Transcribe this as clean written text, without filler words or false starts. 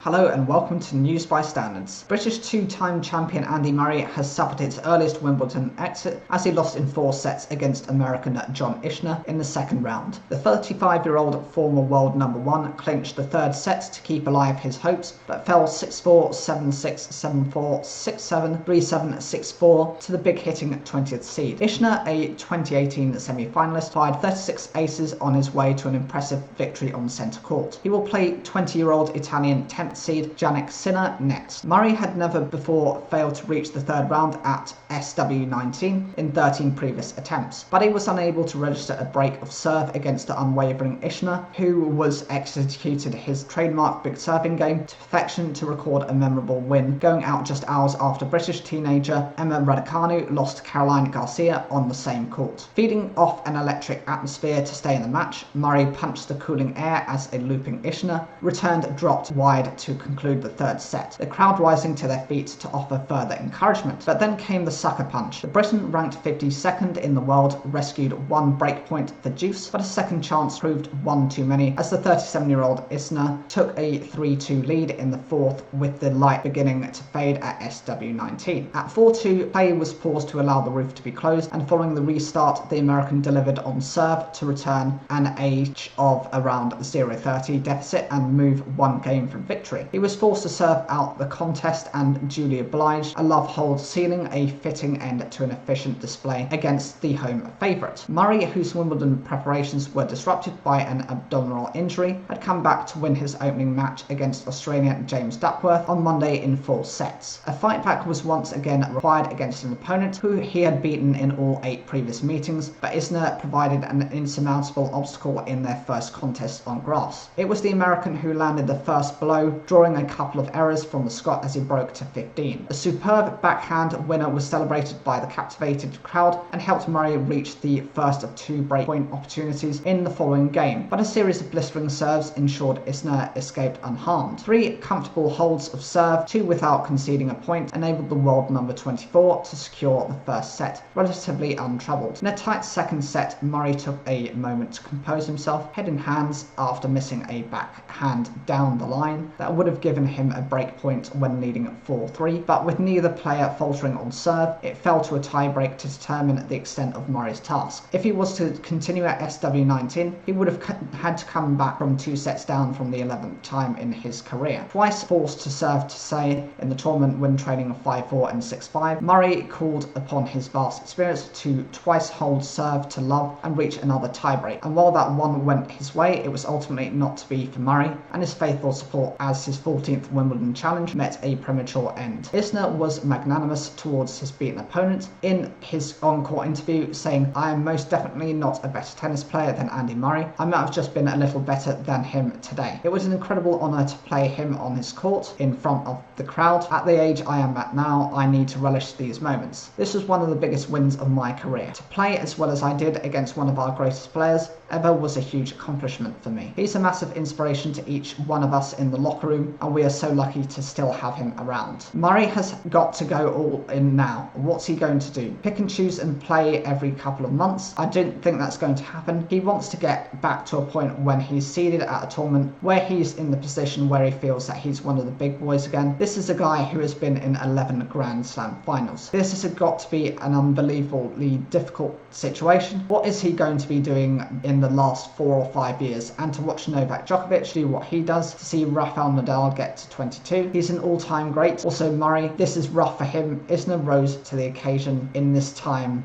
Hello and welcome to News by Standards. British two-time champion Andy Murray has suffered his earliest Wimbledon exit as he lost in 4 sets against American John Isner in the second round. The 35-year-old former world number 1 clinched the third set to keep alive his hopes, but fell 6-4, 7-6, 7-4, 6-7, 3-7, 6-4 to the big-hitting 20th seed. Isner, a 2018 semi-finalist, fired 36 aces on his way to an impressive victory on centre court. He will play 20-year-old Italian 10th seed Jannik Sinner next. Murray had never before failed to reach the third round at SW19 in 13 previous attempts, but he was unable to register a break of serve against the unwavering Isner, who was executed his trademark big serving game to perfection to record a memorable win, going out just hours after British teenager Emma Raducanu lost to Caroline Garcia on the same court. Feeding off an electric atmosphere to stay in the match, Murray punched the cooling air as a looping Isner returned dropped wide to conclude the third set, the crowd rising to their feet to offer further encouragement. But then came the sucker punch. The Briton, ranked 52nd in the world, rescued one breakpoint for deuce, but a second chance proved one too many as the 37-year-old Isner took a 3-2 lead in the fourth, with the light beginning to fade at SW19. At 4-2, play was paused to allow the roof to be closed, and following the restart, the American delivered on serve to return an age of around 0-30 deficit and move one game from victory. He was forced to serve out the contest and duly obliged, a love hold sealing a fitting end to an efficient display against the home favourite. Murray, whose Wimbledon preparations were disrupted by an abdominal injury, had come back to win his opening match against Australian James Duckworth on Monday in 4 sets. A fight back was once again required against an opponent who he had beaten in all 8 previous meetings, but Isner provided an insurmountable obstacle in their first contest on grass. It was the American who landed the first blow, drawing a couple of errors from the Scot as he broke to 15. A superb backhand winner was celebrated by the captivated crowd and helped Murray reach the first of 2 breakpoint opportunities in the following game, but a series of blistering serves ensured Isner escaped unharmed. 3 comfortable holds of serve, 2 without conceding a point, enabled the world number 24 to secure the first set relatively untroubled. In a tight second set, Murray took a moment to compose himself, head in hands after missing a backhand down the line that would have given him a break point when leading 4-3, but with neither player faltering on serve, it fell to a tie-break to determine the extent of Murray's task. If he was to continue at SW19, he would have had to come back from 2 sets down from the 11th time in his career. Twice forced to serve to say in the tournament when trailing 5-4 and 6-5, Murray called upon his vast experience to twice hold serve to love and reach another tie-break, and while that one went his way, it was ultimately not to be for Murray, and his faithful support as his 14th Wimbledon challenge met a premature end. Isner was magnanimous towards his beaten opponent in his on-court interview, saying, "I am most definitely not a better tennis player than Andy Murray. I might have just been a little better than him today. It was an incredible honour to play him on his court in front of the crowd. At the age I am at now, I need to relish these moments. This was one of the biggest wins of my career. To play as well as I did against one of our greatest players ever was a huge accomplishment for me. He's a massive inspiration to each one of us in the locker room, and we are so lucky to still have him around." Murray has got to go all in now. What's he going to do? Pick and choose and play every couple of months? I don't think that's going to happen. He wants to get back to a point when he's seeded at a tournament where he's in the position where he feels that he's one of the big boys again. This is a guy who has been in 11 Grand Slam finals. This has got to be an unbelievably difficult situation. What is he going to be doing in the last 4 or 5 years? And to watch Novak Djokovic do what he does, to see Rafael Nadal get to 22, he's an all-time great. Also Murray, this is rough for him. Isner rose to the occasion in this time